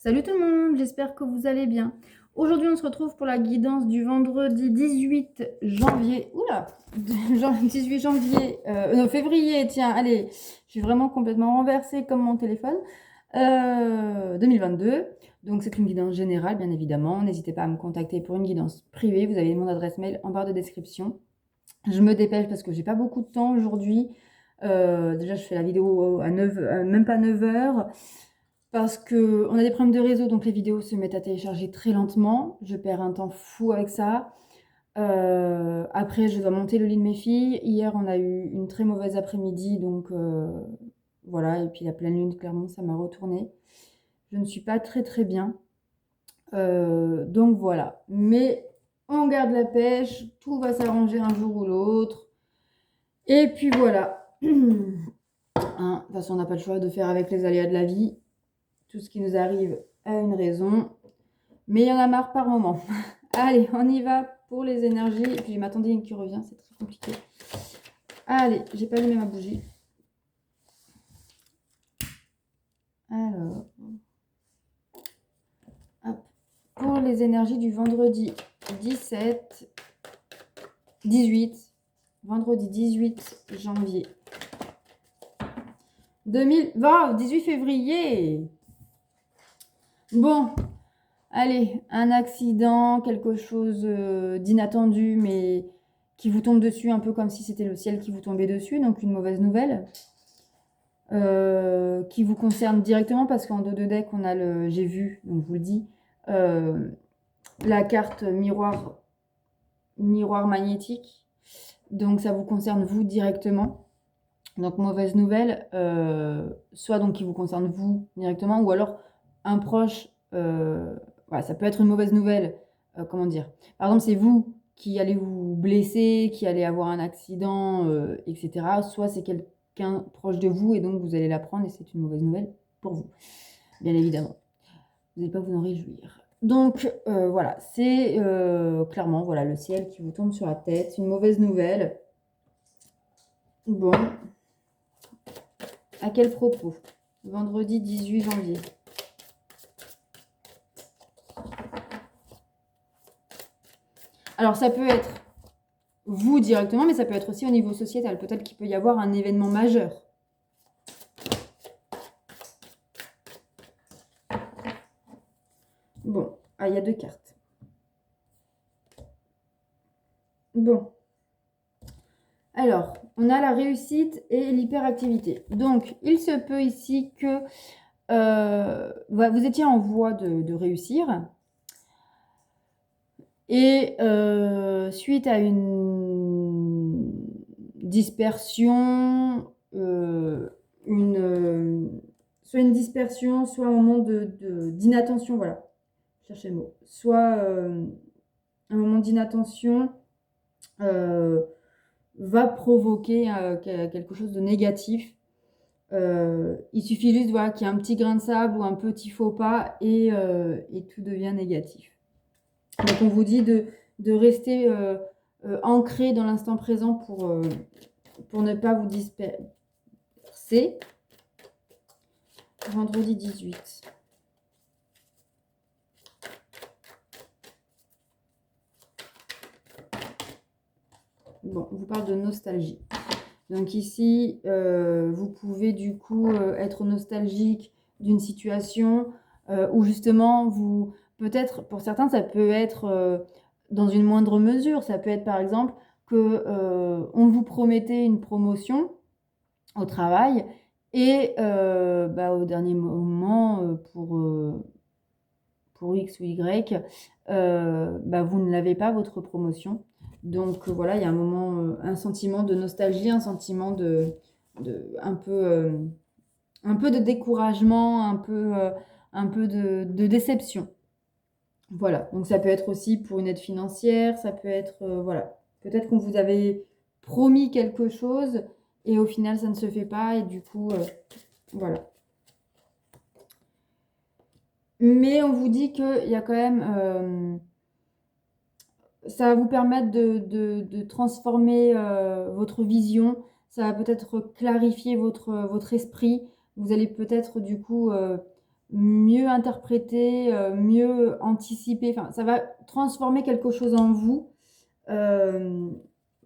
Salut tout le monde, j'espère que vous allez bien. Aujourd'hui, on se retrouve pour la guidance du vendredi 18 janvier. Oula 18 janvier, non, février, tiens, allez, je suis vraiment complètement renversée comme mon téléphone. 2022. Donc, c'est une guidance générale, bien évidemment. N'hésitez pas à me contacter pour une guidance privée. Vous avez mon adresse mail en barre de description. Je me dépêche parce que j'ai pas beaucoup de temps aujourd'hui. Déjà, je fais la vidéo à 9, même pas 9 heures. Parce que on a des problèmes de réseau, donc les vidéos se mettent à télécharger très lentement. Je perds un temps fou avec ça. Après, je dois monter le lit de mes filles. Hier, on a eu une très mauvaise après-midi, donc voilà. Et puis la pleine lune, clairement, ça m'a retourné. Je ne suis pas très très bien. Donc voilà. Mais on garde la pêche. Tout va s'arranger un jour ou l'autre. Et puis voilà. Hein, de toute façon, on n'a pas le choix de faire avec les aléas de la vie. Tout ce qui nous arrive a une raison. Mais il y en a marre par moment. Allez, on y va pour les énergies. Et puis j'ai ma tendine qui revient, c'est très compliqué. Allez, j'ai pas allumé ma bougie. Alors, hop. Pour les énergies du vendredi 18 janvier 2020, 18 février. Bon, allez, un accident, quelque chose d'inattendu, mais qui vous tombe dessus, un peu comme si c'était le ciel qui vous tombait dessus, donc une mauvaise nouvelle. Qui vous concerne directement, parce qu'en dos de deck, on a le, j'ai vu, donc je vous le dis, la carte miroir magnétique. Donc ça vous concerne vous directement. Donc mauvaise nouvelle, soit donc qui vous concerne vous directement, ou alors un proche. Voilà, ça peut être une mauvaise nouvelle. Comment dire? Par exemple, c'est vous qui allez vous blesser, qui allez avoir un accident, etc. Soit c'est quelqu'un proche de vous et donc vous allez l'apprendre et c'est une mauvaise nouvelle pour vous, bien évidemment. Vous n'allez pas vous en réjouir. Donc voilà, c'est clairement voilà, le ciel qui vous tombe sur la tête, une mauvaise nouvelle. Bon, à quel propos? Vendredi 18 janvier. Alors ça peut être vous directement, mais ça peut être aussi au niveau sociétal. Peut-être qu'il peut y avoir un événement majeur. Bon, ah, il y a deux cartes. Bon. Alors, on a la réussite et l'hyperactivité. Donc, il se peut ici que vous étiez en voie de réussir. Et suite à une dispersion, soit une dispersion, soit un moment d'inattention, voilà, cherchez le mot, soit un moment d'inattention va provoquer quelque chose de négatif. Il suffit juste voilà, qu'il y ait un petit grain de sable ou un petit faux pas et tout devient négatif. Donc on vous dit de rester ancré dans l'instant présent pour ne pas vous disperser. Vendredi 18. Bon, on vous parle de nostalgie. Donc ici, vous pouvez du coup être nostalgique d'une situation où justement vous, peut-être pour certains, ça peut être dans une moindre mesure. Ça peut être par exemple que on vous promettait une promotion au travail et au dernier moment, pour X ou Y, vous ne l'avez pas, votre promotion. Donc voilà, il y a un moment, un sentiment de nostalgie, un sentiment un peu de découragement, un peu de déception. Voilà, donc ça peut être aussi pour une aide financière, ça peut être, voilà, peut-être qu'on vous avait promis quelque chose et au final ça ne se fait pas et du coup, voilà. Mais on vous dit qu'il y a quand même, ça va vous permettre de transformer votre vision, ça va peut-être clarifier votre esprit. Vous allez peut-être du coup mieux interpréter, mieux anticiper. Enfin, ça va transformer quelque chose en vous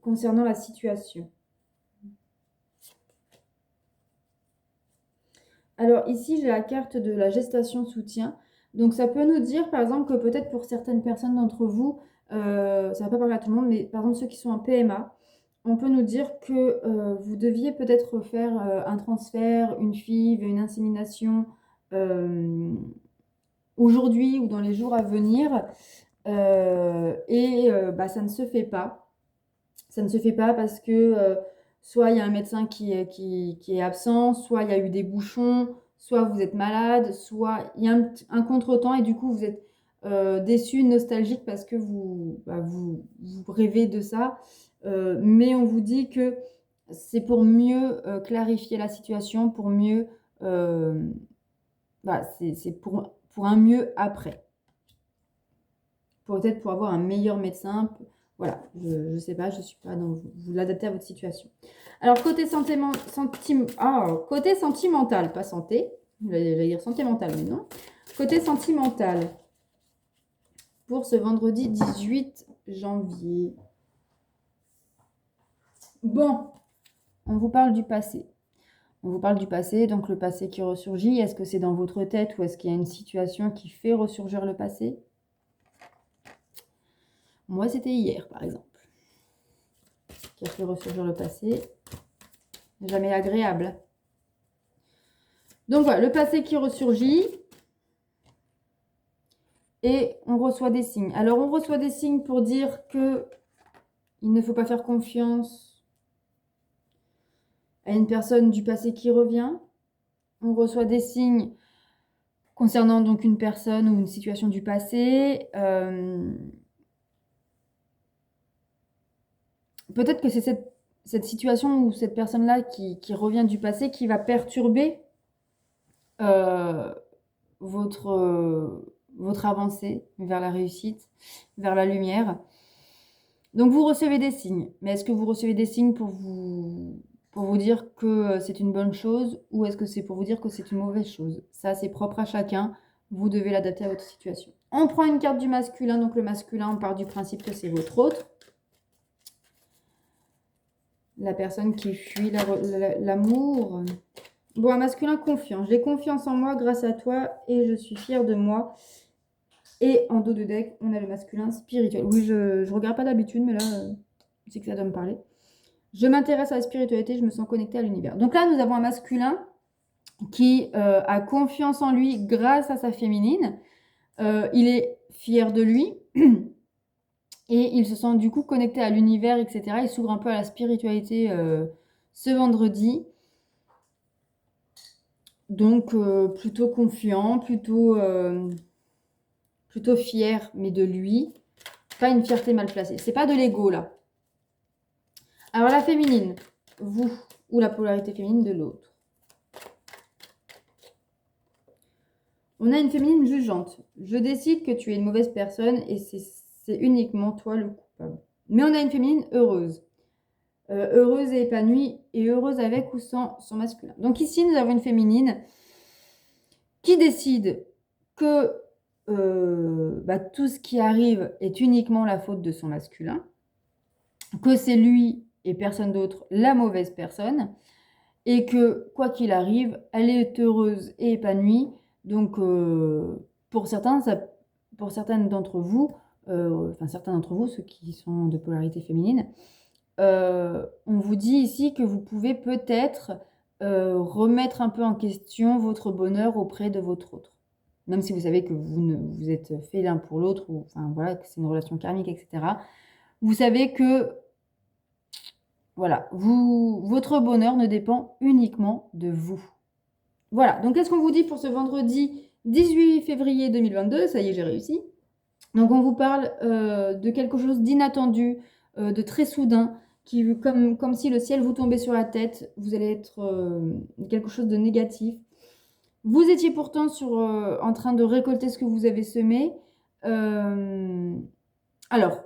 concernant la situation. Alors ici, j'ai la carte de la gestation soutien. Donc ça peut nous dire, par exemple, que peut-être pour certaines personnes d'entre vous, ça va pas parler à tout le monde, mais par exemple ceux qui sont en PMA, on peut nous dire que vous deviez peut-être faire un transfert, une FIV, une insémination aujourd'hui ou dans les jours à venir. Bah, ça ne se fait pas. Ça ne se fait pas parce que soit il y a un médecin qui est absent, soit il y a eu des bouchons, soit vous êtes malade, soit il y a un contretemps et du coup vous êtes déçu, nostalgique parce que vous rêvez de ça. Mais on vous dit que c'est pour mieux clarifier la situation, pour mieux... c'est pour un mieux après. Peut-être pour avoir un meilleur médecin. Voilà, je ne sais pas, je ne suis pas dans vous l'adaptez à votre situation. Alors, côté côté sentimental, pas santé, j'allais dire santé mentale, mais non. Côté sentimental, pour ce vendredi 18 janvier. Bon, on vous parle du passé. On vous parle du passé, donc le passé qui ressurgit. Est-ce que c'est dans votre tête ou est-ce qu'il y a une situation qui fait ressurgir le passé? Moi, c'était hier, par exemple, qui a fait ressurgir le passé. Jamais agréable. Donc voilà, le passé qui ressurgit. Et on reçoit des signes. Alors, on reçoit des signes pour dire que il ne faut pas faire confiance à une personne du passé qui revient. On reçoit des signes concernant donc une personne ou une situation du passé. Peut-être que c'est cette situation ou cette personne-là qui revient du passé qui va perturber votre avancée vers la réussite, vers la lumière. Donc vous recevez des signes, mais est-ce que vous recevez des signes pour vous dire que c'est une bonne chose ou est-ce que c'est pour vous dire que c'est une mauvaise chose? Ça, c'est propre à chacun. Vous devez l'adapter à votre situation. On prend une carte du masculin. Donc le masculin, on part du principe que c'est votre autre. La personne qui fuit l'amour. Bon, un masculin confiant. J'ai confiance en moi grâce à toi et je suis fière de moi. Et en dos de deck, on a le masculin spirituel. Oui, je regarde pas d'habitude, mais là, c'est que ça doit me parler. Je m'intéresse à la spiritualité, je me sens connectée à l'univers. Donc là, nous avons un masculin qui a confiance en lui grâce à sa féminine. Il est fier de lui et il se sent du coup connecté à l'univers, etc. Il s'ouvre un peu à la spiritualité ce vendredi. Donc, plutôt confiant, plutôt fier, mais de lui. Pas une fierté mal placée. C'est pas de l'ego, là. Alors, la féminine, vous, ou la polarité féminine de l'autre. On a une féminine jugeante. Je décide que tu es une mauvaise personne et c'est uniquement toi le coupable. Mais on a une féminine heureuse. Heureuse et épanouie et heureuse avec ou sans son masculin. Donc ici, nous avons une féminine qui décide que tout ce qui arrive est uniquement la faute de son masculin, que c'est lui et personne d'autre la mauvaise personne, et que quoi qu'il arrive, elle est heureuse et épanouie. Donc pour certaines d'entre vous, certains d'entre vous, ceux qui sont de polarité féminine, on vous dit ici que vous pouvez peut-être remettre un peu en question votre bonheur auprès de votre autre. Même si vous savez que vous êtes fait l'un pour l'autre, ou enfin voilà, que c'est une relation karmique, etc. Vous savez que voilà, votre bonheur ne dépend uniquement de vous. Voilà, donc qu'est-ce qu'on vous dit pour ce vendredi 18 février 2022? Ça y est, j'ai réussi. Donc on vous parle de quelque chose d'inattendu, de très soudain, comme si le ciel vous tombait sur la tête. Vous allez être quelque chose de négatif. Vous étiez pourtant en train de récolter ce que vous avez semé. Alors,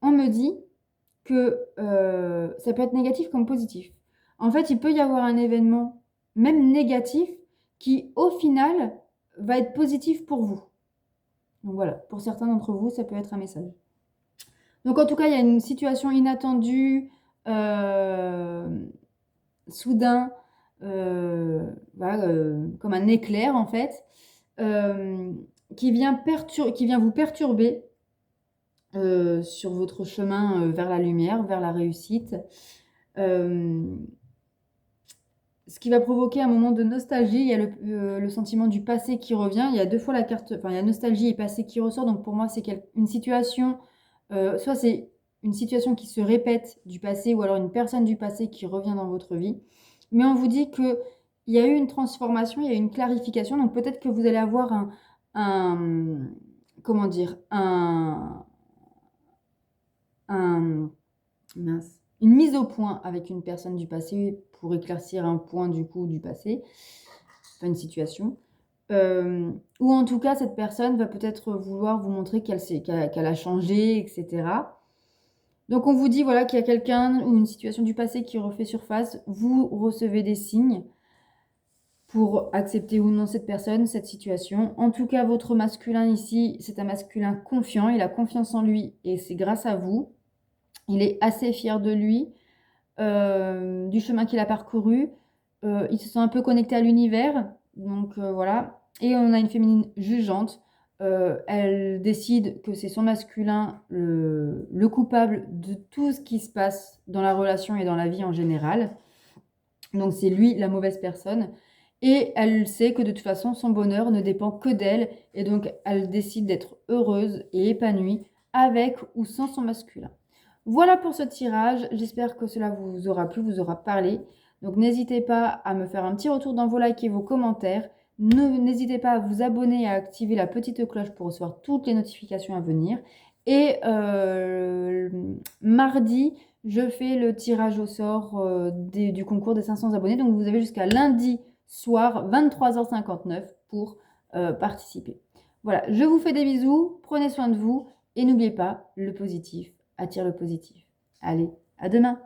on me dit que ça peut être négatif comme positif. En fait, il peut y avoir un événement même négatif, qui au final va être positif pour vous. Donc voilà, pour certains d'entre vous, ça peut être un message. Donc en tout cas, il y a une situation inattendue, soudain, voilà, comme un éclair en fait, qui vient vous perturber sur votre chemin vers la lumière, vers la réussite. Ce qui va provoquer un moment de nostalgie. Il y a le sentiment du passé qui revient. Il y a deux fois la carte, enfin il y a nostalgie et passé qui ressort. Donc pour moi, c'est une situation, soit c'est une situation qui se répète du passé ou alors une personne du passé qui revient dans votre vie. Mais on vous dit que il y a eu une transformation, il y a eu une clarification. Donc peut-être que vous allez avoir comment dire, mince, une mise au point avec une personne du passé pour éclaircir un point du coup du passé, enfin une situation. Ou en tout cas, cette personne va peut-être vouloir vous montrer qu'elle a changé, etc. Donc on vous dit voilà qu'il y a quelqu'un ou une situation du passé qui refait surface. Vous recevez des signes pour accepter ou non cette personne, cette situation. En tout cas, votre masculin ici, c'est un masculin confiant. Il a confiance en lui et c'est grâce à vous. Il est assez fier de lui, du chemin qu'il a parcouru. Il se sent un peu connecté à l'univers. Donc voilà. Et on a une féminine jugeante. Elle décide que c'est son masculin le coupable de tout ce qui se passe dans la relation et dans la vie en général. Donc c'est lui la mauvaise personne. Et elle sait que de toute façon, son bonheur ne dépend que d'elle. Et donc elle décide d'être heureuse et épanouie avec ou sans son masculin. Voilà pour ce tirage. J'espère que cela vous aura plu, vous aura parlé. Donc n'hésitez pas à me faire un petit retour dans vos likes et vos commentaires. N'hésitez pas à vous abonner et à activer la petite cloche pour recevoir toutes les notifications à venir. Et mardi, je fais le tirage au sort du concours des 500 abonnés. Donc vous avez jusqu'à lundi soir 23h59 pour participer. Voilà, je vous fais des bisous, prenez soin de vous et n'oubliez pas, le positif attire le positif. Allez, à demain!